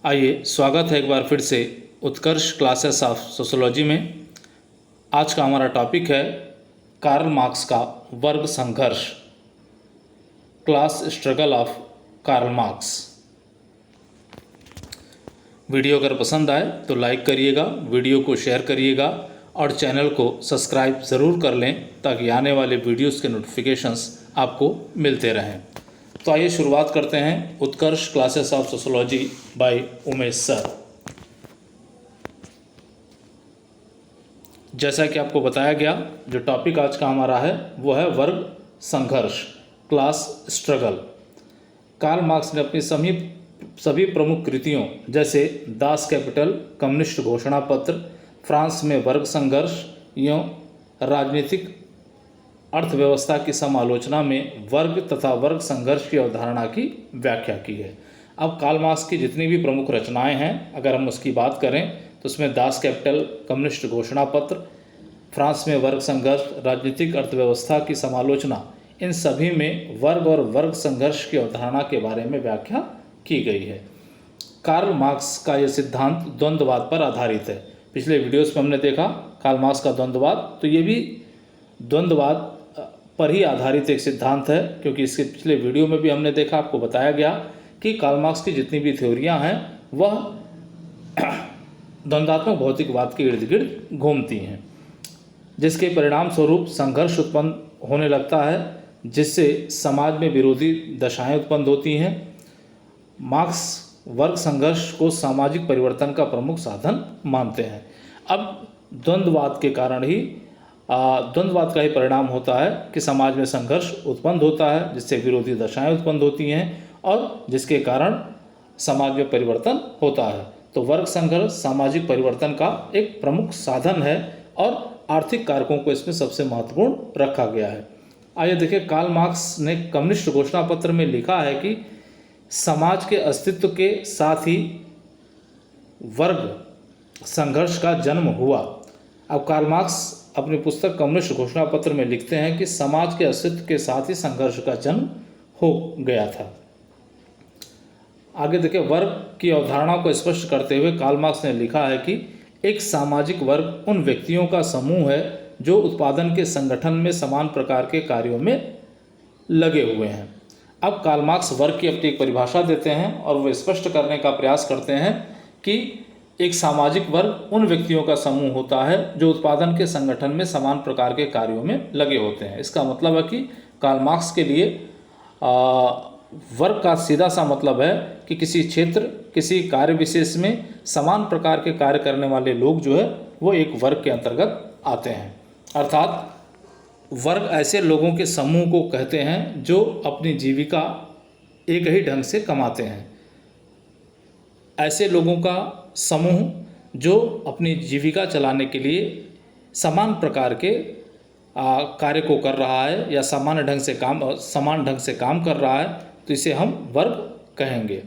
आइए, स्वागत है एक बार फिर से उत्कर्ष क्लासेस ऑफ सोशोलॉजी में। आज का हमारा टॉपिक है कार्ल मार्क्स का वर्ग संघर्ष, class struggle of Karl Marx. Video अगर पसंद आए तो लाइक करिएगा, वीडियो को शेयर करिएगा और चैनल को सब्सक्राइब ज़रूर कर लें ताकि आने वाले वीडियोस के नोटिफिकेशंस आपको मिलते रहें। तो आइए शुरुआत करते हैं Utkarsh classes of sociology by Umesh sir. जैसा कि आपको बताया गया, जो टॉपिक आज का हमारा है वो है वर्ग संघर्ष, क्लास स्ट्रगल। कार्ल मार्क्स ने अपनी सभी प्रमुख कृतियों जैसे दास कैपिटल, कम्युनिस्ट घोषणा पत्र, फ्रांस में वर्ग संघर्ष एवं राजनीतिक अर्थव्यवस्था की समालोचना में वर्ग तथा वर्ग संघर्ष की अवधारणा की व्याख्या की है। अब कार्ल मार्क्स की जितनी भी प्रमुख रचनाएं हैं, अगर हम उसकी बात करें तो उसमें दास कैपिटल, कम्युनिस्ट घोषणा पत्र, फ्रांस में वर्ग संघर्ष, राजनीतिक अर्थव्यवस्था की समालोचना, इन सभी में वर्ग और वर्ग संघर्ष की अवधारणा के बारे में व्याख्या की गई है। कार्ल मार्क्स का यह सिद्धांत द्वंद्ववाद पर आधारित है। पिछले वीडियोस में हमने देखा कार्ल मार्क्स का द्वंद्ववाद, तो ये भी द्वंद्ववाद पर ही आधारित एक सिद्धांत है, क्योंकि इसके पिछले वीडियो में भी हमने देखा, आपको बताया गया कि कार्ल मार्क्स की जितनी भी थ्योरियां हैं वह द्वंद्वात्मक भौतिकवाद के इर्द गिर्द घूमती हैं, जिसके परिणाम स्वरूप संघर्ष उत्पन्न होने लगता है, जिससे समाज में विरोधी दशाएं उत्पन्न होती हैं। मार्क्स वर्ग संघर्ष को सामाजिक परिवर्तन का प्रमुख साधन मानते हैं। अब द्वंद्ववाद के कारण ही द्वंद्ववाद का ही परिणाम होता है कि समाज में संघर्ष उत्पन्न होता है, जिससे विरोधी दशाएं उत्पन्न होती हैं और जिसके कारण समाज में परिवर्तन होता है। तो वर्ग संघर्ष सामाजिक परिवर्तन का एक प्रमुख साधन है और आर्थिक कारकों को इसमें सबसे महत्वपूर्ण रखा गया है। आइए देखिए, कार्ल मार्क्स ने कम्युनिस्ट घोषणा पत्र में लिखा है कि समाज के अस्तित्व के साथ ही वर्ग संघर्ष का जन्म हुआ। अब कार्ल मार्क्स अपनी पुस्तक कम्युनिस्ट घोषणा पत्र में लिखते हैं कि समाज के अस्तित्व के साथ ही संघर्ष का जन्म हो गया था। आगे देखिए, वर्ग की अवधारणा को स्पष्ट करते हुए कार्ल मार्क्स ने लिखा है कि एक सामाजिक वर्ग उन व्यक्तियों का समूह है जो उत्पादन के संगठन में समान प्रकार के कार्यों में लगे हुए हैं। अब कार्ल मार्क्स वर्ग की अपनी एक परिभाषा देते हैं और वो स्पष्ट करने का प्रयास करते हैं कि एक सामाजिक वर्ग उन व्यक्तियों का समूह होता है जो उत्पादन के संगठन में समान प्रकार के कार्यों में लगे होते हैं। इसका मतलब है कि कार्ल मार्क्स के लिए वर्ग का सीधा सा मतलब है कि किसी क्षेत्र, किसी कार्य विशेष में समान प्रकार के कार्य करने वाले लोग जो है वो एक वर्ग के अंतर्गत आते हैं। अर्थात वर्ग ऐसे लोगों के समूह को कहते हैं जो अपनी जीविका एक ही ढंग से कमाते हैं। ऐसे लोगों का समूह जो अपनी जीविका चलाने के लिए समान प्रकार के कार्य को कर रहा है या समान ढंग से काम कर रहा है, तो इसे हम वर्ग कहेंगे।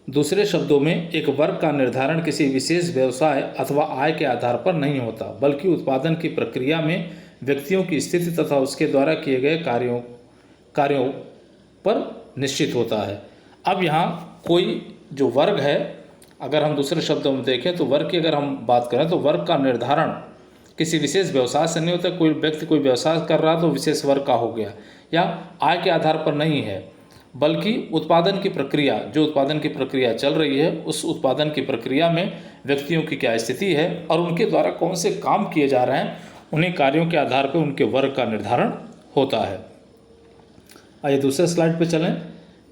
दूसरे शब्दों में, एक वर्ग का निर्धारण किसी विशेष व्यवसाय अथवा आय के आधार पर नहीं होता, बल्कि उत्पादन की प्रक्रिया में व्यक्तियों की स्थिति तथा उसके द्वारा किए गए कार्यों पर निश्चित होता है। अब यहाँ कोई जो वर्ग है, अगर हम दूसरे शब्दों में देखें तो वर्ग की अगर हम बात करें तो वर्ग का निर्धारण किसी विशेष व्यवसाय से नहीं होता। कोई व्यक्ति कोई व्यवसाय कर रहा तो विशेष वर्ग का हो गया, या आय के आधार पर नहीं है, बल्कि उत्पादन की प्रक्रिया, जो उत्पादन की प्रक्रिया चल रही है उस उत्पादन की प्रक्रिया में व्यक्तियों की क्या स्थिति है और उनके द्वारा कौन से काम किए जा रहे हैं, उन्हीं कार्यों के आधार पर उनके वर्ग का निर्धारण होता है। आइए दूसरे स्लाइड पर चलें।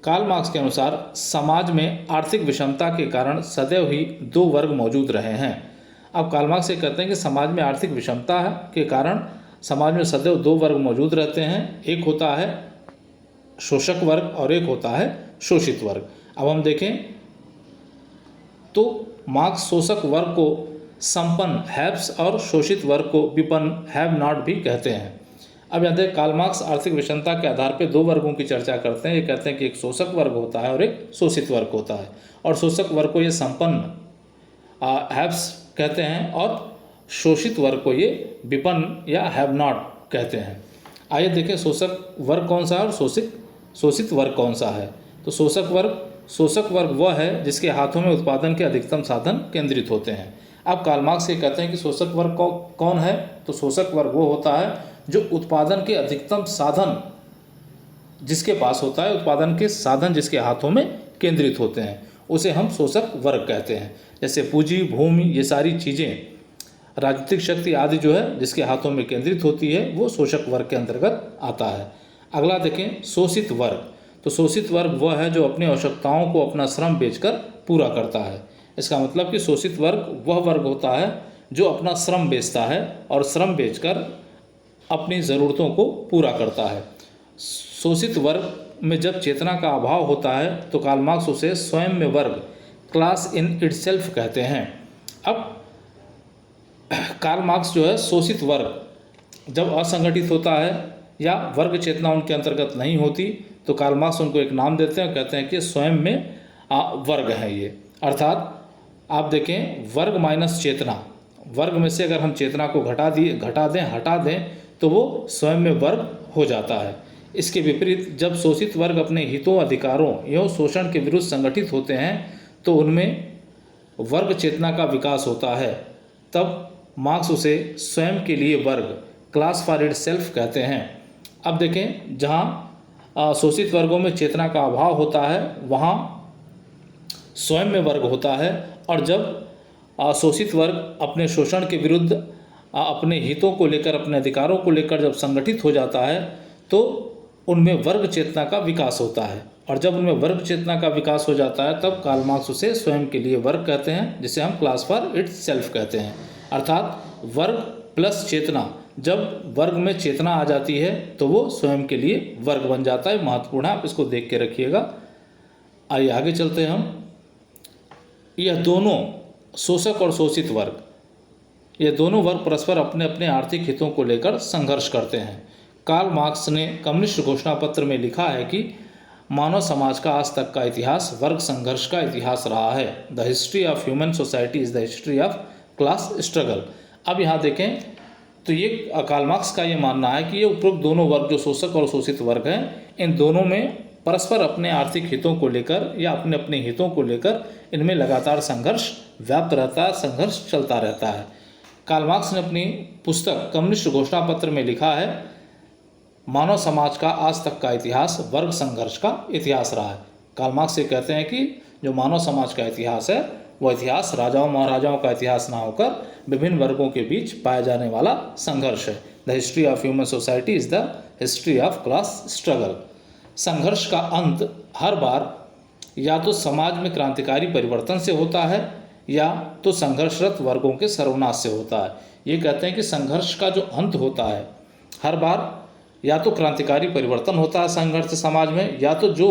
कार्ल मार्क्स के अनुसार समाज में आर्थिक विषमता के कारण सदैव ही दो वर्ग मौजूद रहे हैं। अब कार्ल मार्क्स ये कहते हैं कि समाज में आर्थिक विषमता के कारण समाज में सदैव दो वर्ग मौजूद रहते हैं। एक होता है शोषक वर्ग और एक होता है शोषित वर्ग। अब हम देखें तो मार्क्स शोषक वर्ग को संपन्न हैव्स और शोषित वर्ग को विपन्न हैव नॉट भी कहते हैं। अब यहाँ देखें, कार्ल मार्क्स आर्थिक विषमता के आधार पर दो वर्गों की चर्चा करते हैं। ये कहते हैं कि एक शोषक वर्ग होता है और एक शोषित वर्ग होता है, और शोषक वर्ग को ये संपन्न हैव्स कहते हैं और शोषित वर्ग को ये विपन्न या हैव नॉट कहते हैं। आइए देखें शोषक वर्ग कौन सा है और शोषित वर्ग कौन सा है। तो शोषक वर्ग शोषक वर्ग वह है जिसके हाथों में उत्पादन के अधिकतम साधन केंद्रित होते हैं। अब कार्ल मार्क्स ये कहते हैं कि शोषक वर्ग कौन है, तो शोषक वर्ग वो होता है जो उत्पादन के अधिकतम साधन जिसके पास होता है, उत्पादन के साधन जिसके हाथों में केंद्रित होते हैं, उसे हम शोषक वर्ग कहते हैं। जैसे पूंजी, भूमि, ये सारी चीज़ें, राजनीतिक शक्ति आदि जो है जिसके हाथों में केंद्रित होती है, वो शोषक वर्ग के अंतर्गत आता है। अगला देखें शोषित वर्ग। तो शोषित वर्ग वह है जो अपनी आवश्यकताओं को अपना श्रम बेचकर पूरा करता है। इसका मतलब कि शोषित वर्ग वह वर्ग होता है जो अपना श्रम बेचता है और श्रम बेचकर अपनी ज़रूरतों को पूरा करता है। शोषित वर्ग में जब चेतना का अभाव होता है तो कार्ल मार्क्स उसे स्वयं में वर्ग, क्लास इन इटसेल्फ कहते हैं। अब कार्ल मार्क्स जो है शोषित वर्ग जब असंगठित होता है या वर्ग चेतना उनके अंतर्गत नहीं होती तो कार्ल मार्क्स उनको एक नाम देते हैं, कहते हैं कि स्वयं में वर्ग है ये। अर्थात आप देखें वर्ग माइनस चेतना, वर्ग में से अगर हम चेतना को हटा दें तो वो स्वयं में वर्ग हो जाता है। इसके विपरीत जब शोषित वर्ग अपने हितों, अधिकारों एवं शोषण के विरुद्ध संगठित होते हैं तो उनमें वर्ग चेतना का विकास होता है। तब मार्क्स उसे स्वयं के लिए वर्ग, क्लास फॉर इट सेल्फ कहते हैं। अब देखें जहाँ शोषित वर्गों में चेतना का अभाव होता है वहाँ स्वयं में वर्ग होता है, और जब शोषित वर्ग अपने शोषण के विरुद्ध अपने हितों को लेकर, अपने अधिकारों को लेकर जब संगठित हो जाता है तो उनमें वर्ग चेतना का विकास होता है, और जब उनमें वर्ग चेतना का विकास हो जाता है तब कार्ल मार्क्स उसे स्वयं के लिए वर्ग कहते हैं, जिसे हम क्लास फॉर इट सेल्फ कहते हैं। अर्थात वर्ग प्लस चेतना, जब वर्ग में चेतना आ जाती है तो वो स्वयं के लिए वर्ग बन जाता है। महत्वपूर्ण है, आप इसको देख के रखिएगा। आइए आगे चलते हैं हम। यह दोनों शोषक और शोषित वर्ग, ये दोनों वर्ग परस्पर अपने अपने आर्थिक हितों को लेकर संघर्ष करते हैं। कार्ल मार्क्स ने कम्युनिस्ट घोषणा पत्र में लिखा है कि मानव समाज का आज तक का इतिहास वर्ग संघर्ष का इतिहास रहा है। The history of human society is the history of class struggle. अब यहाँ देखें तो ये कार्ल मार्क्स का ये मानना है कि ये उपरोक्त दोनों वर्ग जो शोषक और शोषित वर्ग हैं, इन दोनों में परस्पर अपने आर्थिक हितों को लेकर या अपने अपने हितों को लेकर इनमें लगातार संघर्ष व्याप्त रहता है, संघर्ष चलता रहता है। कार्ल मार्क्स ने अपनी पुस्तक कम्युनिस्ट घोषणा पत्र में लिखा है मानव समाज का आज तक का इतिहास वर्ग संघर्ष का इतिहास रहा है। कार्ल मार्क्स ये कहते हैं कि जो मानव समाज का इतिहास है वह इतिहास राजाओं महाराजाओं का इतिहास ना होकर विभिन्न वर्गों के बीच पाया जाने वाला संघर्ष है। The history of human society is the history of class struggle. संघर्ष का अंत हर बार या तो समाज में क्रांतिकारी परिवर्तन से होता है या तो संघर्षरत वर्गों के सर्वनाश से होता है। ये कहते हैं कि संघर्ष का जो अंत होता है हर बार या तो क्रांतिकारी परिवर्तन होता है संघर्ष समाज में, या तो जो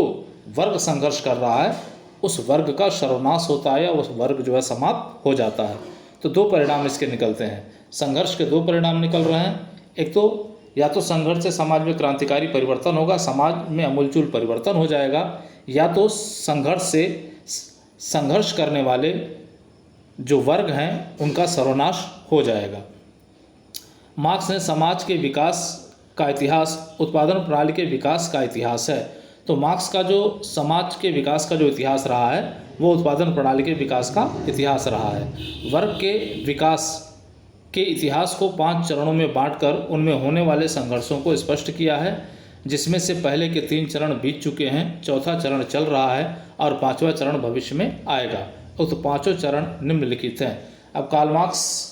वर्ग संघर्ष कर रहा है उस वर्ग का सर्वनाश होता है या उस वर्ग जो है समाप्त हो जाता है। तो दो परिणाम इसके निकलते हैं, संघर्ष के दो परिणाम निकल रहे हैं। एक तो या तो संघर्ष से समाज में क्रांतिकारी परिवर्तन होगा, समाज में अमूलचूल परिवर्तन हो जाएगा, या तो संघर्ष से संघर्ष करने वाले जो वर्ग हैं उनका सर्वनाश हो जाएगा। मार्क्स ने समाज के विकास का इतिहास उत्पादन प्रणाली के विकास का इतिहास है। तो मार्क्स का जो समाज के विकास का जो इतिहास रहा है वो उत्पादन प्रणाली के विकास का इतिहास रहा है। वर्ग के विकास के इतिहास को 5 चरणों में बांटकर उनमें होने वाले संघर्षों को स्पष्ट किया है, जिसमें से पहले के 3 चरण बीत चुके हैं, चौथा चरण चल रहा है और 5वां चरण भविष्य में आएगा। तो पाँचों चरण निम्नलिखित हैं। अब कार्ल मार्क्स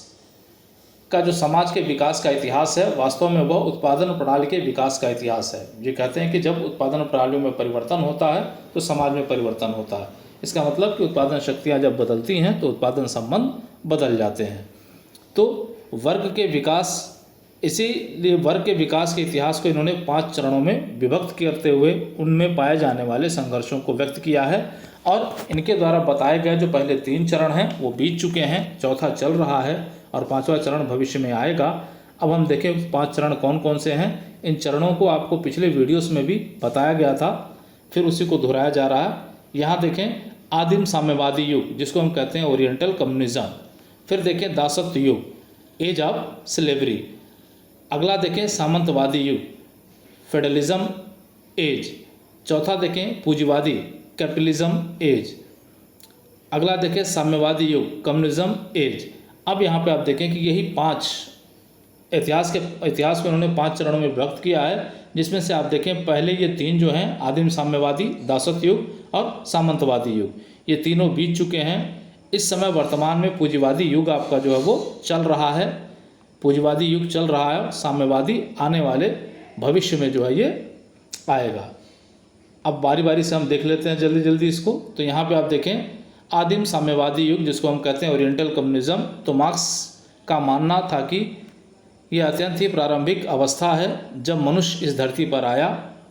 का जो समाज के विकास का इतिहास है वास्तव में वह उत्पादन प्रणाली के विकास का इतिहास है। ये कहते हैं कि जब उत्पादन प्रणालियों में परिवर्तन होता है तो समाज में परिवर्तन होता है। इसका मतलब कि उत्पादन शक्तियाँ जब बदलती हैं तो उत्पादन संबंध बदल जाते हैं। तो वर्ग के विकास, इसीलिए वर्ग के विकास के इतिहास को इन्होंने 5 चरणों में विभक्त करते हुए उनमें पाए जाने वाले संघर्षों को व्यक्त किया है, और इनके द्वारा बताए गए जो पहले 3 चरण हैं वो बीत चुके हैं, चौथा चल रहा है और 5वां चरण भविष्य में आएगा। अब हम देखें 5 चरण कौन कौन से हैं। इन चरणों को आपको पिछले वीडियोस में भी बताया गया था, फिर उसी को दोहराया जा रहा है। यहाँ देखें आदिम साम्यवादी युग जिसको हम कहते हैं ओरिएंटल कम्युनिज्म, फिर देखें दासत्व युग, एज ऑफ स्लेवरी, अगला देखें सामंतवादी युग, फेडरलिज्म एज, चौथा देखें पूंजीवादी कैपिटलिज्म एज। अगला देखें साम्यवादी युग, कम्युनिज्म एज। अब यहाँ पे आप देखें कि यही 5 इतिहास को उन्होंने 5 चरणों में विभक्त किया है, जिसमें से आप देखें पहले ये 3 जो हैं, आदिम साम्यवादी, दासत्व युग और सामंतवादी युग, ये तीनों बीत चुके हैं। इस समय वर्तमान में पूंजीवादी युग आपका जो है वो चल रहा है, पूंजीवादी युग चल रहा है। साम्यवादी आने वाले भविष्य में जो है ये आएगा। अब बारी बारी से हम देख लेते हैं जल्दी जल्दी इसको। तो यहाँ पे आप देखें आदिम साम्यवादी युग, जिसको हम कहते हैं ओरिएंटल कम्युनिज्म, तो मार्क्स का मानना था कि यह अत्यंत ही प्रारंभिक अवस्था है। जब मनुष्य इस धरती पर आया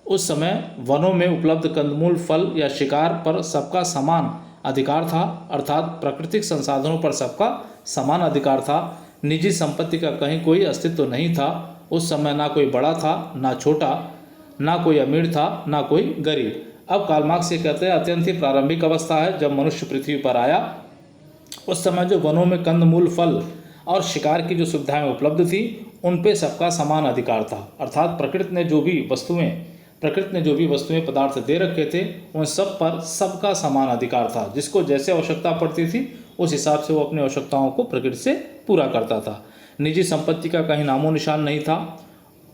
उस समय वनों में उपलब्ध कंदमूल, फल या शिकार पर सबका समान अधिकार था, अर्थात प्राकृतिक संसाधनों पर सबका समान अधिकार था। निजी संपत्ति का कहीं कोई अस्तित्व नहीं था। उस समय ना कोई बड़ा था ना छोटा, ना कोई अमीर था ना कोई गरीब। अब कार्ल मार्क्स ये कहते हैं अत्यंत ही प्रारंभिक अवस्था है। जब मनुष्य पृथ्वी पर आया उस समय जो वनों में कंदमूल, फल और शिकार की जो सुविधाएं उपलब्ध थी उन पे सबका समान अधिकार था, अर्थात प्रकृति ने जो भी वस्तुएं पदार्थ दे रखे थे उन सब पर सबका समान अधिकार था। जिसको जैसे आवश्यकता पड़ती थी उस हिसाब से वो अपनी आवश्यकताओं को प्रकृति से पूरा करता था। निजी संपत्ति का कहीं नामो निशान नहीं था।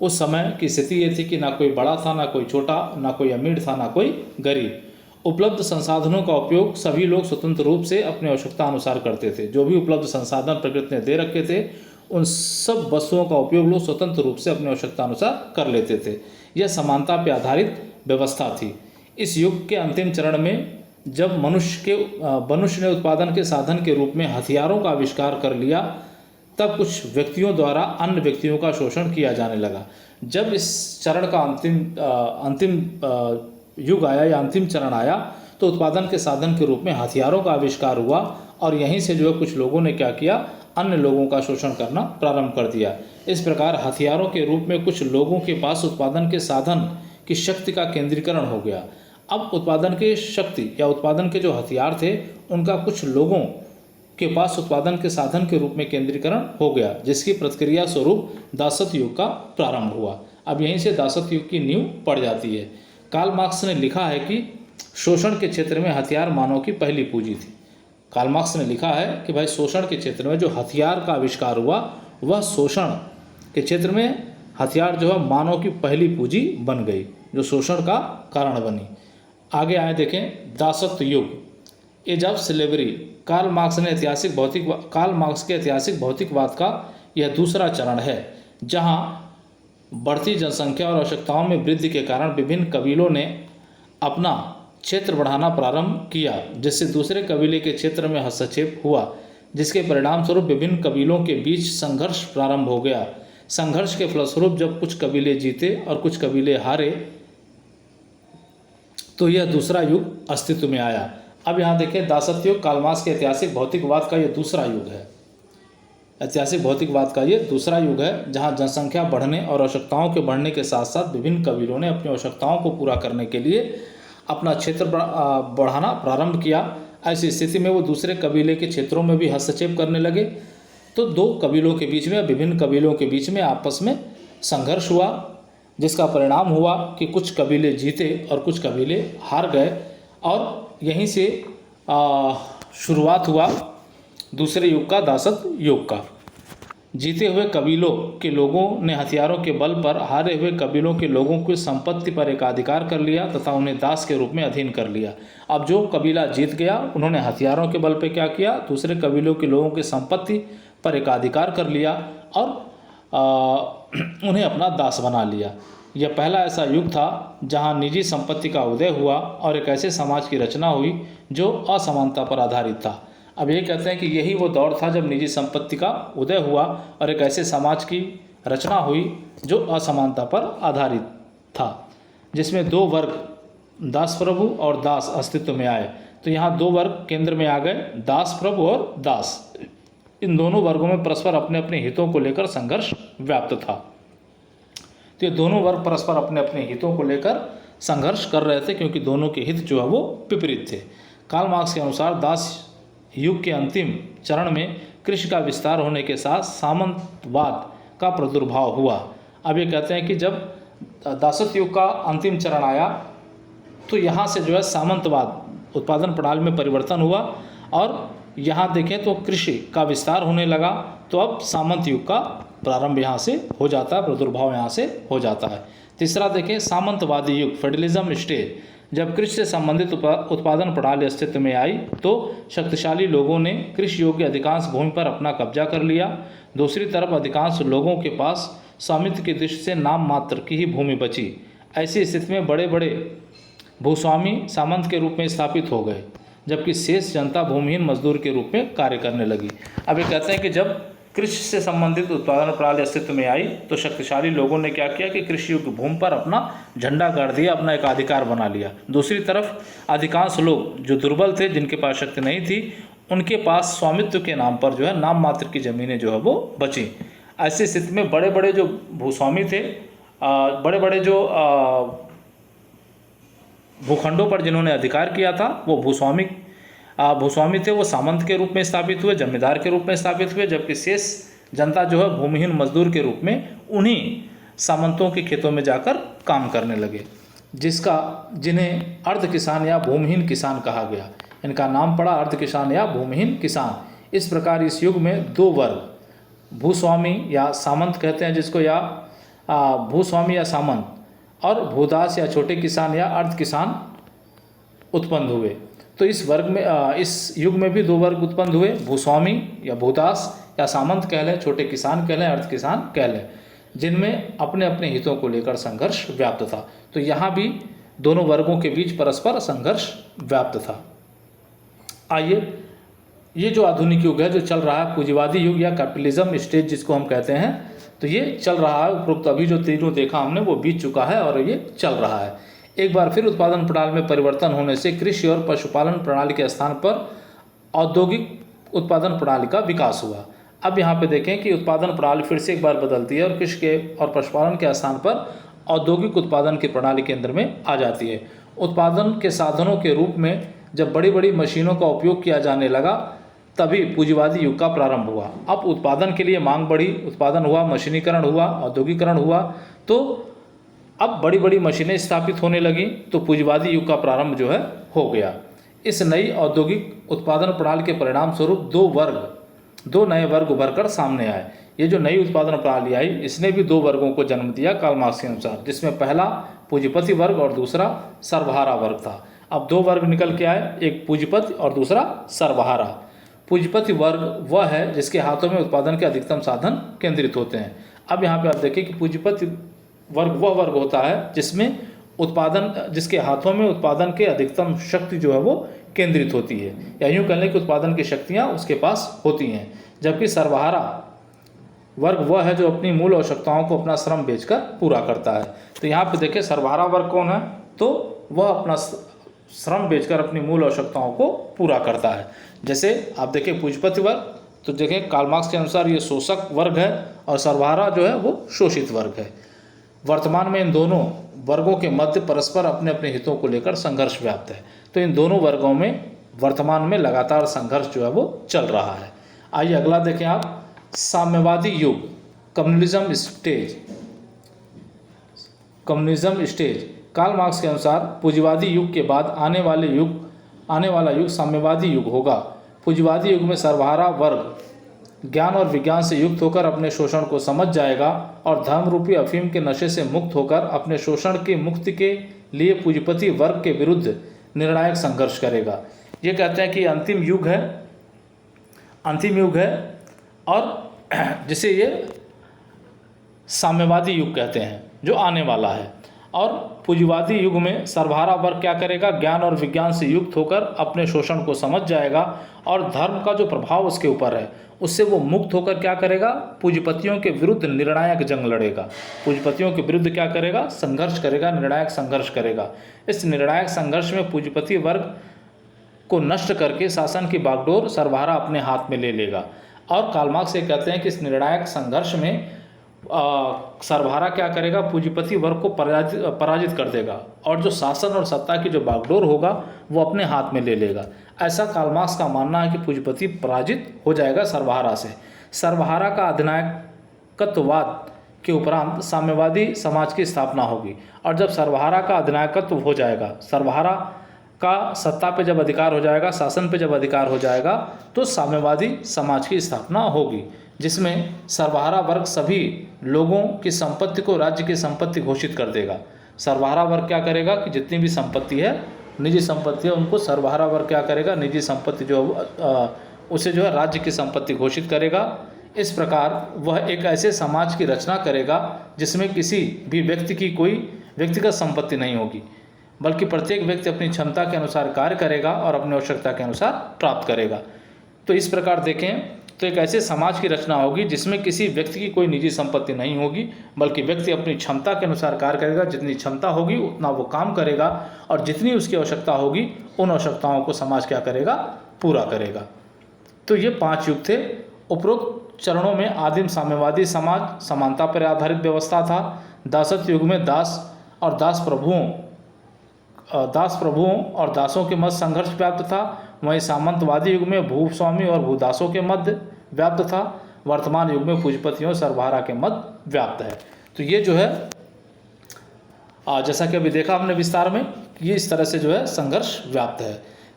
उस समय की स्थिति ये थी कि ना कोई बड़ा था ना कोई छोटा, ना कोई अमीर था ना कोई गरीब। उपलब्ध संसाधनों का उपयोग सभी लोग स्वतंत्र रूप से अपनी आवश्यकता अनुसार करते थे। जो भी उपलब्ध संसाधन प्रकृति ने दे रखे थे उन सब वस्तुओं का उपयोग लोग स्वतंत्र रूप से अपनी आवश्यकता अनुसार कर लेते थे। यह समानता पर आधारित व्यवस्था थी। इस युग के अंतिम चरण में जब मनुष्य ने उत्पादन के साधन के रूप में हथियारों का आविष्कार कर लिया, तब कुछ व्यक्तियों द्वारा अन्य व्यक्तियों का शोषण किया जाने लगा। जब इस चरण का अंतिम युग आया या अंतिम चरण आया तो उत्पादन के साधन के रूप में हथियारों का आविष्कार हुआ और यहीं से जो है कुछ लोगों ने क्या किया, अन्य लोगों का शोषण करना प्रारंभ कर दिया। इस प्रकार हथियारों के रूप में कुछ लोगों के पास उत्पादन के साधन की शक्ति का केंद्रीकरण हो गया। अब उत्पादन की शक्ति या उत्पादन के जो हथियार थे उनका कुछ लोगों के पास उत्पादन के साधन के रूप में केंद्रीकरण हो गया, जिसकी प्रतिक्रिया स्वरूप दासत्व युग का प्रारंभ हुआ। अब यहीं से दासत्व युग की नींव पड़ जाती है। कार्ल मार्क्स ने लिखा है कि शोषण के क्षेत्र में हथियार मानव की पहली पूंजी थी। कार्ल मार्क्स ने लिखा है कि भाई शोषण के क्षेत्र में जो हथियार का आविष्कार हुआ वह शोषण के क्षेत्र में हथियार जो है मानव की पहली पूंजी बन गई, जो शोषण का कारण बनी। आगे आए देखें दासत्व युग, age of slavery. Karl Marx के ऐतिहासिक भौतिकवाद का यह दूसरा चरण है, जहां बढ़ती जनसंख्या और आवश्यकताओं में वृद्धि के कारण विभिन्न कबीलों ने अपना क्षेत्र बढ़ाना प्रारंभ किया, जिससे दूसरे कबीले के क्षेत्र में हस्तक्षेप हुआ, जिसके परिणाम स्वरूप विभिन्न कबीलों के बीच संघर्ष प्रारंभ हो गया। संघर्ष के फलस्वरूप जब कुछ कबीले जीते और कुछ कबीले हारे तो यह दूसरा युग अस्तित्व में आया। अब यहाँ देखें दासत्व युग कार्ल मार्क्स के ऐतिहासिक भौतिकवाद का यह दूसरा युग है। ऐतिहासिक भौतिकवाद का ये दूसरा युग है, जहाँ जनसंख्या बढ़ने और आवश्यकताओं के बढ़ने के साथ साथ विभिन्न कबीलों ने अपनी आवश्यकताओं को पूरा करने के लिए अपना क्षेत्र बढ़ाना प्रारंभ किया। ऐसी स्थिति में वो दूसरे कबीले के क्षेत्रों में भी हस्तक्षेप करने लगे, तो दो कबीलों के बीच में, विभिन्न कबीलों के बीच में आपस में संघर्ष हुआ, जिसका परिणाम हुआ कि कुछ कबीले जीते और कुछ कबीले हार गए। और यहीं से शुरुआत हुआ दूसरे युग का, दासत्व युग का। जीते हुए कबीलों के लोगों ने हथियारों के बल पर हारे हुए कबीलों के लोगों की संपत्ति पर एकाधिकार कर लिया तथा उन्हें दास के रूप में अधीन कर लिया। अब जो कबीला जीत गया उन्होंने हथियारों के बल पर क्या किया, दूसरे कबीलों के लोगों की संपत्ति पर एकाधिकार कर लिया और उन्हें अपना दास बना लिया। यह पहला ऐसा युग था जहां निजी संपत्ति का उदय हुआ और एक ऐसे समाज की रचना हुई जो असमानता पर आधारित था। अब ये कहते हैं कि यही वो दौर था जब निजी संपत्ति का उदय हुआ और एक ऐसे समाज की रचना हुई जो असमानता पर आधारित था, जिसमें दो वर्ग, दास प्रभु और दास, अस्तित्व में आए। तो यहाँ दो वर्ग केंद्र में आ गए, दास प्रभु और दास। इन दोनों वर्गों में परस्पर अपने अपने हितों को लेकर संघर्ष व्याप्त था। तो ये दोनों वर्ग परस्पर अपने अपने हितों को लेकर संघर्ष कर रहे थे, क्योंकि दोनों के हित जो है वो विपरीत थे। कार्ल मार्क्स के अनुसार दास युग के अंतिम चरण में कृषि का विस्तार होने के साथ सामंतवाद का प्रादुर्भाव हुआ। अब ये कहते हैं कि जब दासत्व युग का अंतिम चरण आया तो यहाँ से जो है सामंतवाद, उत्पादन प्रणाली में परिवर्तन हुआ और यहाँ देखें तो कृषि का विस्तार होने लगा, तो अब सामंत युग का प्रारंभ यहाँ से हो जाता है, प्रादुर्भाव यहाँ से हो जाता है। तीसरा देखें सामंतवादी युग, फेडरलिज्म स्टेज। जब कृषि से संबंधित उत्पादन प्रणाली अस्तित्व में आई तो शक्तिशाली लोगों ने कृषि योग्य अधिकांश भूमि पर अपना कब्जा कर लिया। दूसरी तरफ अधिकांश लोगों के पास स्वामित्व की दृष्टि से नाम मात्र की ही भूमि बची। ऐसी स्थिति में बड़े बड़े भूस्वामी सामंत के रूप में स्थापित हो गए, जबकि शेष जनता भूमिहीन मजदूर के रूप में कार्य करने लगी। अब ये कहते हैं कि जब कृषि से संबंधित उत्पादन प्रणाली अस्तित्व में आई तो शक्तिशाली लोगों ने क्या किया कि कृषि योग्य भूमि पर अपना झंडा गाड़ दिया, अपना एक अधिकार बना लिया। दूसरी तरफ अधिकांश लोग जो दुर्बल थे, जिनके पास शक्ति नहीं थी, उनके पास स्वामित्व के नाम पर जो है नाम मात्र की ज़मीनें जो है वो बची। ऐसी स्थिति में बड़े बड़े जो भूस्वामी थे, बड़े बड़े जो भूखंडों पर जिन्होंने अधिकार किया था वो भूस्वामी थे, वो सामंत के रूप में स्थापित हुए, जमींदार के रूप में स्थापित हुए, जबकि शेष जनता जो है भूमिहीन मजदूर के रूप में उन्हीं सामंतों के खेतों में जाकर काम करने लगे, जिन्हें अर्ध किसान या भूमिहीन किसान कहा गया। इनका नाम पड़ा अर्ध किसान या भूमिहीन किसान। इस प्रकार इस युग में दो वर्ग, भूस्वामी या सामंत कहते हैं जिसको, या भूस्वामी या सामंत, और भूदास या छोटे किसान या अर्ध किसान उत्पन्न हुए। तो इस वर्ग में इस युग में भी दो वर्ग उत्पन्न हुए, भूस्वामी या भूदास या सामंत कह लें, छोटे किसान कह लें, अर्ध किसान कह लें, जिनमें अपने अपने हितों को लेकर संघर्ष व्याप्त था। तो यहाँ भी दोनों वर्गों के बीच परस्पर संघर्ष व्याप्त था। आइए, ये जो आधुनिक युग है जो चल रहा है, पूंजीवादी युग या कैपिटलिज्म स्टेज जिसको हम कहते हैं, तो ये चल रहा है। उपरोक्त अभी जो तीनों देखा हमने वो बीत चुका है और ये चल रहा है। एक बार फिर उत्पादन प्रणाली में परिवर्तन होने से कृषि और पशुपालन प्रणाली के स्थान पर औद्योगिक उत्पादन प्रणाली का विकास हुआ। अब यहाँ पे देखें कि उत्पादन प्रणाली फिर से एक बार बदलती है और कृषि के और पशुपालन के स्थान पर औद्योगिक उत्पादन की प्रणाली के अंदर में आ जाती है। उत्पादन के साधनों के रूप में जब बड़ी बड़ी मशीनों का उपयोग किया जाने लगा, तभी पूंजीवादी युग का प्रारंभ हुआ। अब उत्पादन के लिए मांग बढ़ी, उत्पादन हुआ, मशीनीकरण हुआ, औद्योगिकरण हुआ, तो अब बड़ी बड़ी मशीनें स्थापित होने लगी, तो पूंजीवादी युग का प्रारंभ जो है हो गया। इस नई औद्योगिक उत्पादन प्रणाली के परिणाम स्वरूप दो नए वर्ग उभर कर सामने आए। ये जो नई उत्पादन प्रणाली आई, इसने भी दो वर्गों को जन्म दिया कार्ल मार्क्स के अनुसार, जिसमें पहला पूंजीपति वर्ग और दूसरा सर्वहारा वर्ग था। अब दो वर्ग निकल के आए, एक पूंजीपति और दूसरा सर्वहारा। पूंजीपति वर्ग वह है जिसके हाथों में उत्पादन के अधिकतम साधन केंद्रित होते हैं। अब यहाँ पे आप देखिए कि पूंजीपति वर्ग वह वर्ग होता है जिसके हाथों में उत्पादन के अधिकतम शक्ति जो है वो केंद्रित होती है, या यूँ कह लें कि उत्पादन की शक्तियाँ उसके पास होती हैं। जबकि सर्वहारा वर्ग वह है जो अपनी मूल आवश्यकताओं को अपना श्रम बेचकर पूरा करता है। तो यहाँ पे देखिए सर्वहारा वर्ग कौन है, तो वह अपना श्रम बेचकर अपनी मूल आवश्यकताओं को पूरा करता है। जैसे आप देखिए पूंजीपति वर्ग, तो देखें कार्ल मार्क्स के अनुसार ये शोषक वर्ग है और सर्वहारा जो है वो शोषित वर्ग है। वर्तमान में इन दोनों वर्गों के मध्य परस्पर अपने अपने हितों को लेकर संघर्ष व्याप्त है। तो इन दोनों वर्गों में वर्तमान में लगातार संघर्ष जो है वो चल रहा है। आइए अगला देखें आप, साम्यवादी युग, कम्युनिज्म स्टेज। कार्ल मार्क्स के अनुसार पूंजीवादी युग के बाद आने वाला युग साम्यवादी युग होगा। पूंजीवादी युग में सर्वहारा वर्ग ज्ञान और विज्ञान से युक्त होकर अपने शोषण को समझ जाएगा और धर्म रूपी अफीम के नशे से मुक्त होकर अपने शोषण की मुक्ति के लिए पूंजीपति वर्ग के विरुद्ध निर्णायक संघर्ष करेगा। ये कहते हैं कि अंतिम युग है और जिसे ये साम्यवादी युग कहते हैं जो आने वाला है। और पूंजीवादी युग में सर्वहारा वर्ग क्या करेगा, ज्ञान और विज्ञान से युक्त होकर अपने शोषण को समझ जाएगा और धर्म का जो प्रभाव उसके ऊपर है उससे वो मुक्त होकर क्या करेगा, पूंजीपतियों के विरुद्ध निर्णायक जंग लड़ेगा। पूंजीपतियों के विरुद्ध क्या करेगा, संघर्ष करेगा, निर्णायक संघर्ष करेगा। इस निर्णायक संघर्ष में पूंजीपति वर्ग को नष्ट करके शासन की बागडोर सर्वहारा अपने हाथ में ले लेगा। और कार्ल मार्क्स ये कहते हैं कि इस निर्णायक संघर्ष में सर्वहारा क्या करेगा, पूंजीपति वर्ग को पराजित कर देगा और जो शासन और सत्ता की जो बागडोर होगा वो अपने हाथ में ले लेगा। ऐसा कार्ल मार्क्स का मानना है कि पूंजीपति पराजित हो जाएगा सर्वहारा से। सर्वहारा का अधिनायकत्ववाद के उपरांत साम्यवादी समाज की स्थापना होगी और जब सर्वहारा का अधिनायकत्व हो जाएगा, सर्वहारा का सत्ता पे जब अधिकार हो जाएगा, शासन पे जब अधिकार हो जाएगा, तो साम्यवादी समाज की स्थापना होगी, जिसमें सर्वहारा वर्ग सभी लोगों की संपत्ति को राज्य की संपत्ति घोषित कर देगा। सर्वहारा वर्ग क्या करेगा कि जितनी भी संपत्ति है, निजी संपत्ति है, उनको सर्वहारा वर्ग क्या करेगा, निजी संपत्ति जो उसे जो है राज्य की संपत्ति घोषित करेगा। इस प्रकार वह एक ऐसे समाज की रचना करेगा जिसमें किसी भी व्यक्ति की कोई व्यक्तिगत संपत्ति नहीं होगी, बल्कि प्रत्येक व्यक्ति अपनी क्षमता के अनुसार कार्य करेगा और अपनी आवश्यकता के अनुसार प्राप्त करेगा। तो इस प्रकार देखें तो एक ऐसे समाज की रचना होगी जिसमें किसी व्यक्ति की कोई निजी संपत्ति नहीं होगी, बल्कि व्यक्ति अपनी क्षमता के अनुसार कार्य करेगा। जितनी क्षमता होगी उतना वो काम करेगा और जितनी उसकी आवश्यकता होगी उन आवश्यकताओं को समाज क्या करेगा, पूरा करेगा। तो ये 5 युग थे। उपरोक्त चरणों में आदिम साम्यवादी समाज समानता पर आधारित व्यवस्था था। दासत्व युग में दास और दास प्रभुओं और दासों के मध्य संघर्ष व्याप्त था। वहीं सामंतवादी युग में भूस्वामी और भूदासों के मध्य व्याप्त था। वर्तमान युग में पूंजीपतियों और सर्वहारा के मध्य व्याप्त है। तो ये जो है जैसा कि अभी देखा हमने विस्तार में, ये इस तरह से जो है संघर्ष व्याप्त है।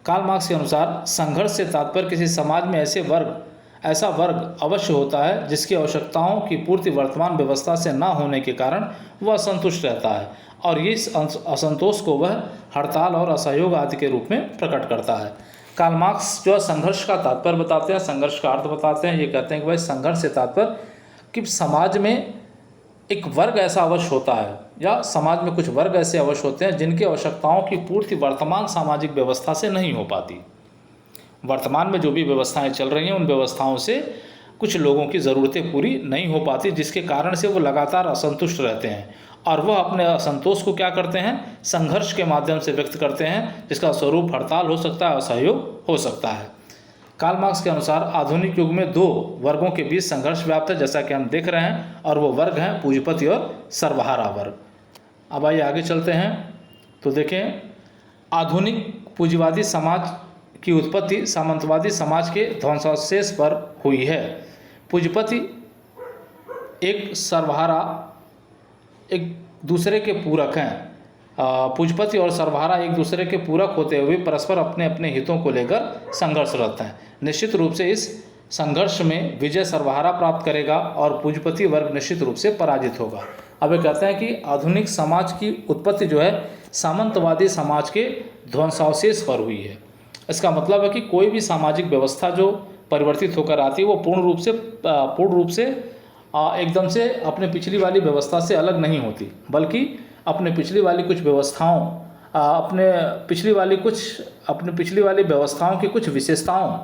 कार्ल मार्क्स के अनुसार संघर्ष से तात्पर्य किसी समाज में ऐसा वर्ग अवश्य होता है जिसकी आवश्यकताओं की पूर्ति वर्तमान व्यवस्था से न होने के कारण वह असंतुष्ट रहता है और इस असंतोष को वह हड़ताल और असहयोग आदि के रूप में प्रकट करता है। कार्ल मार्क्स जो है संघर्ष का तात्पर्य बताते हैं, संघर्ष का अर्थ बताते हैं। ये कहते हैं कि भाई संघर्ष से तात्पर्य कि समाज में एक वर्ग ऐसा अवश्य होता है या समाज में कुछ वर्ग ऐसे अवश्य होते हैं जिनकी आवश्यकताओं की पूर्ति वर्तमान सामाजिक व्यवस्था से नहीं हो पाती। वर्तमान में जो भी व्यवस्थाएं चल रही हैं उन व्यवस्थाओं से कुछ लोगों की ज़रूरतें पूरी नहीं हो पाती, जिसके कारण से वो लगातार असंतुष्ट रहते हैं और वह अपने असंतोष को क्या करते हैं, संघर्ष के माध्यम से व्यक्त करते हैं, जिसका स्वरूप हड़ताल हो सकता है, असहयोग हो सकता है। कार्ल मार्क्स के अनुसार आधुनिक युग में 2 वर्गों के बीच संघर्ष व्याप्त है, जैसा कि हम देख रहे हैं, और वो वर्ग हैं पूंजीपति और सर्वहारा वर्ग। अब आइए आगे चलते हैं तो देखें, आधुनिक पूंजीवादी समाज की उत्पत्ति सामंतवादी समाज के ध्वंसावशेष पर हुई है। पूंजीपति एक सर्वहारा एक दूसरे के पूरक हैं। पूंजीपति और सर्वहारा एक दूसरे के पूरक होते हुए परस्पर अपने अपने हितों को लेकर संघर्षरत हैं। निश्चित रूप से इस संघर्ष में विजय सर्वहारा प्राप्त करेगा और पूंजीपति वर्ग निश्चित रूप से पराजित होगा। अब ये कहते हैं कि आधुनिक समाज की उत्पत्ति जो है सामंतवादी समाज के ध्वंसावशेष पर हुई है। इसका मतलब है कि कोई भी सामाजिक व्यवस्था जो परिवर्तित होकर आती है वो पूर्ण रूप से एकदम से अपने पिछली वाली व्यवस्था से अलग नहीं होती, बल्कि अपने पिछली वाली व्यवस्थाओं की कुछ विशेषताओं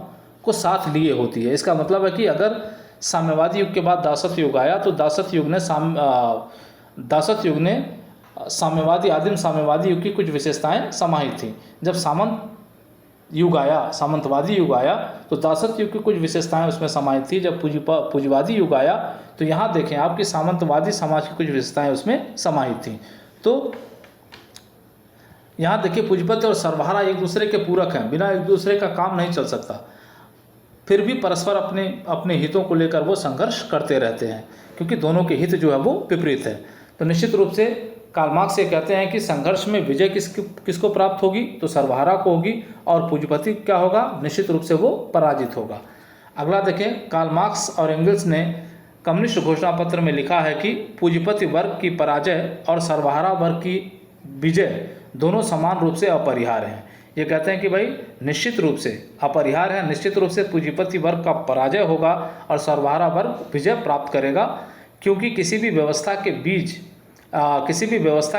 को साथ लिए होती है। इसका मतलब है कि अगर साम्यवादी युग के बाद दासत्व युग आया तो दासत्व युग ने आदिम साम्यवादी युग की कुछ विशेषताएं समाहित थीं। जब सामंतवादी युग आया तो दासत्व युग की कुछ विशेषताएं उसमें समाहित थी। जब पूंजीवादी युग आया तो यहाँ देखें आपकी सामंतवादी समाज की कुछ विशेषताएं उसमें समाहित थी। तो यहाँ देखिए पूंजीपति और सर्वहारा एक दूसरे के पूरक हैं, बिना एक दूसरे का काम नहीं चल सकता, फिर भी परस्पर अपने हितों को लेकर वो संघर्ष करते रहते हैं, क्योंकि दोनों के हित जो है वो विपरीत है। तो निश्चित रूप से कार्ल मार्क्स ये कहते हैं कि संघर्ष में विजय किसको प्राप्त होगी, तो सर्वहारा को होगी, और पूंजीपति क्या होगा, निश्चित रूप से वो पराजित होगा। अगला देखें, कार्ल मार्क्स और एंगल्स ने कम्युनिस्ट घोषणा पत्र में लिखा है कि पूंजीपति वर्ग की पराजय और सर्वहारा वर्ग की विजय दोनों समान रूप से अपरिहार्य हैं। ये कहते हैं कि भाई निश्चित रूप से अपरिहार्य है, निश्चित रूप से पूंजीपति वर्ग का पराजय होगा और सर्वहारा वर्ग विजय प्राप्त करेगा, क्योंकि किसी भी व्यवस्था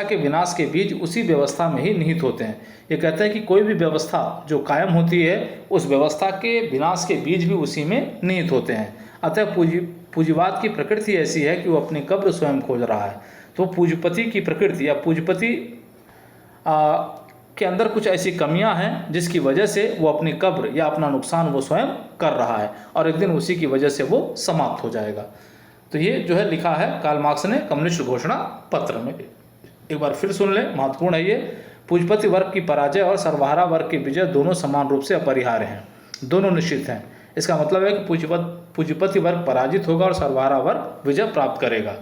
के विनाश के बीज उसी व्यवस्था में ही निहित होते हैं। ये कहते हैं कि कोई भी व्यवस्था जो कायम होती है उस व्यवस्था के विनाश के बीज भी उसी में निहित होते हैं। अतः पूंजीवाद की प्रकृति ऐसी है कि वो अपनी कब्र स्वयं खोज रहा है। तो पूंजीपति की प्रकृति या पूंजीपति के अंदर कुछ ऐसी कमियां हैं जिसकी वजह से वो अपनी कब्र या अपना नुकसान वो स्वयं कर रहा है और एक दिन उसी की वजह से वो समाप्त हो जाएगा। तो ये जो है लिखा है कार्ल मार्क्स ने कम्युनिस्ट घोषणा पत्र में। एक बार फिर सुन लें, महत्वपूर्ण है ये। पूंजीपति वर्ग की पराजय और सर्वहारा वर्ग की विजय दोनों समान रूप से अपरिहार्य हैं, दोनों निश्चित हैं। इसका मतलब है कि पूंजीपति वर्ग पराजित होगा और सर्वहारा वर्ग विजय प्राप्त करेगा।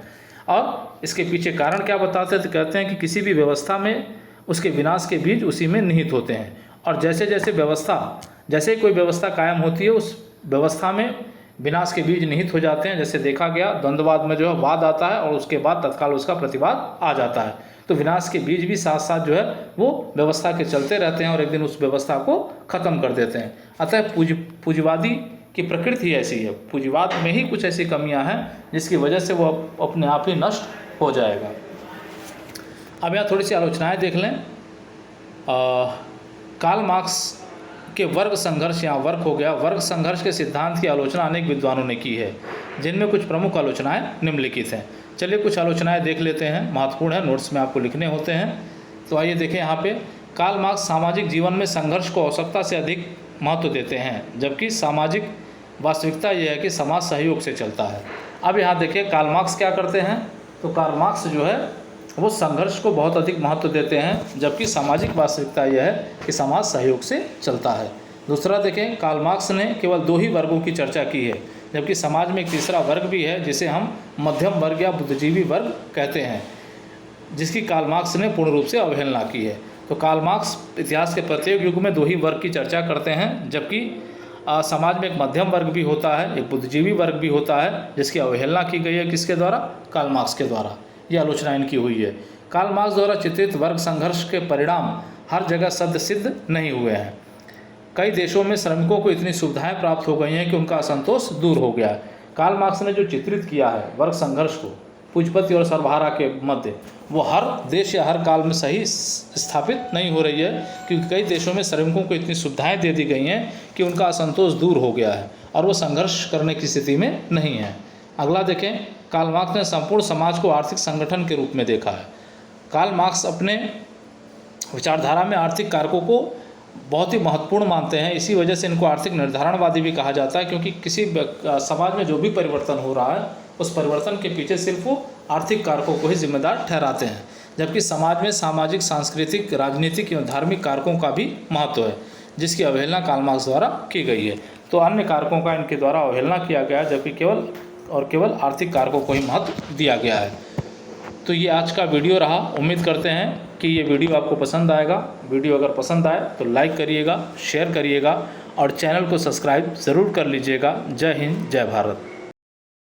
और इसके पीछे कारण क्या बताते हैं, तो कहते हैं कि किसी भी व्यवस्था में उसके विनाश के बीज उसी में निहित होते हैं और जैसे जैसे कोई व्यवस्था कायम होती है उस व्यवस्था में विनाश के बीज निहित हो जाते हैं। जैसे देखा गया द्वंद्ववाद में जो है वाद आता है और उसके बाद तत्काल उसका प्रतिवाद आ जाता है। तो विनाश के बीज भी साथ साथ जो है वो व्यवस्था के चलते रहते हैं और एक दिन उस व्यवस्था को ख़त्म कर देते हैं। अतः पूंजीवादी की प्रकृति ही ऐसी है, पूंजीवाद में ही कुछ ऐसी कमियां हैं जिसकी वजह से वो अपने आप ही नष्ट हो जाएगा। अब यहाँ थोड़ी सी आलोचनाएं देख लें। कार्ल मार्क्स के वर्ग संघर्ष, यहाँ वर्ग हो गया, वर्ग संघर्ष के सिद्धांत की आलोचना अनेक विद्वानों ने की है, जिनमें कुछ प्रमुख आलोचनाएं निम्नलिखित हैं। चलिए कुछ आलोचनाएं देख लेते हैं, महत्वपूर्ण है, नोट्स में आपको लिखने होते हैं। तो आइए देखें यहाँ पे। कार्ल मार्क्स सामाजिक जीवन में संघर्ष को आवश्यकता से अधिक महत्व देते हैं, जबकि सामाजिक वास्तविकता यह है कि समाज सहयोग से चलता है। अब यहाँ देखिए कार्ल मार्क्स क्या करते हैं, तो कार्ल मार्क्स जो है वो संघर्ष को बहुत अधिक महत्व देते हैं, जबकि सामाजिक वास्तविकता यह है कि समाज सहयोग से चलता है। दूसरा देखें, कार्ल मार्क्स ने केवल 2 ही वर्गों की चर्चा की है, जबकि समाज में एक तीसरा वर्ग भी है जिसे हम मध्यम वर्ग या बुद्धिजीवी वर्ग कहते हैं, जिसकी कार्ल मार्क्स ने पूर्ण रूप से अवहेलना की है। तो कार्ल मार्क्स इतिहास के प्रत्येक युग में 2 ही वर्ग की चर्चा करते हैं, जबकि समाज में एक मध्यम वर्ग भी होता है, एक बुद्धिजीवी वर्ग भी होता है, जिसकी अवहेलना की गई है किसके द्वारा, कार्ल मार्क्स के द्वारा। ये आलोचना इनकी हुई है। कार्ल मार्क्स द्वारा चित्रित वर्ग संघर्ष के परिणाम हर जगह सद सिद्ध नहीं हुए हैं। कई देशों में श्रमिकों को इतनी सुविधाएं प्राप्त हो गई हैं कि उनका असंतोष दूर हो गया है। कार्ल मार्क्स ने जो चित्रित किया है वर्ग संघर्ष को पूंजीपति और सर्वहारा के मध्य, वो हर देश या हर काल में सही स्थापित नहीं हो रही है, क्योंकि कई देशों में श्रमिकों को इतनी सुविधाएं दे दी गई हैं कि उनका असंतोष दूर हो गया है और वो संघर्ष करने की स्थिति में नहीं है। अगला देखें, कार्ल मार्क्स ने संपूर्ण समाज को आर्थिक संगठन के रूप में देखा है। कार्ल मार्क्स अपने विचारधारा में आर्थिक कारकों को बहुत ही महत्वपूर्ण मानते हैं। इसी वजह से इनको आर्थिक निर्धारणवादी भी कहा जाता है, क्योंकि किसी समाज में जो भी परिवर्तन हो रहा है उस परिवर्तन के पीछे सिर्फ वो आर्थिक कारकों को ही जिम्मेदार ठहराते हैं, जबकि समाज में सामाजिक, सांस्कृतिक, राजनीतिक एवं धार्मिक कारकों का भी महत्व है, जिसकी अवहेलना कार्ल मार्क्स द्वारा की गई है। तो अन्य कारकों का इनके द्वारा अवहेलना किया गया है, जबकि केवल आर्थिक कारकों को ही महत्व दिया गया है। तो ये आज का वीडियो रहा। उम्मीद करते हैं कि ये वीडियो आपको पसंद आएगा। वीडियो अगर पसंद आए तो लाइक करिएगा, शेयर करिएगा और चैनल को सब्सक्राइब ज़रूर कर लीजिएगा। जय हिंद, जय भारत।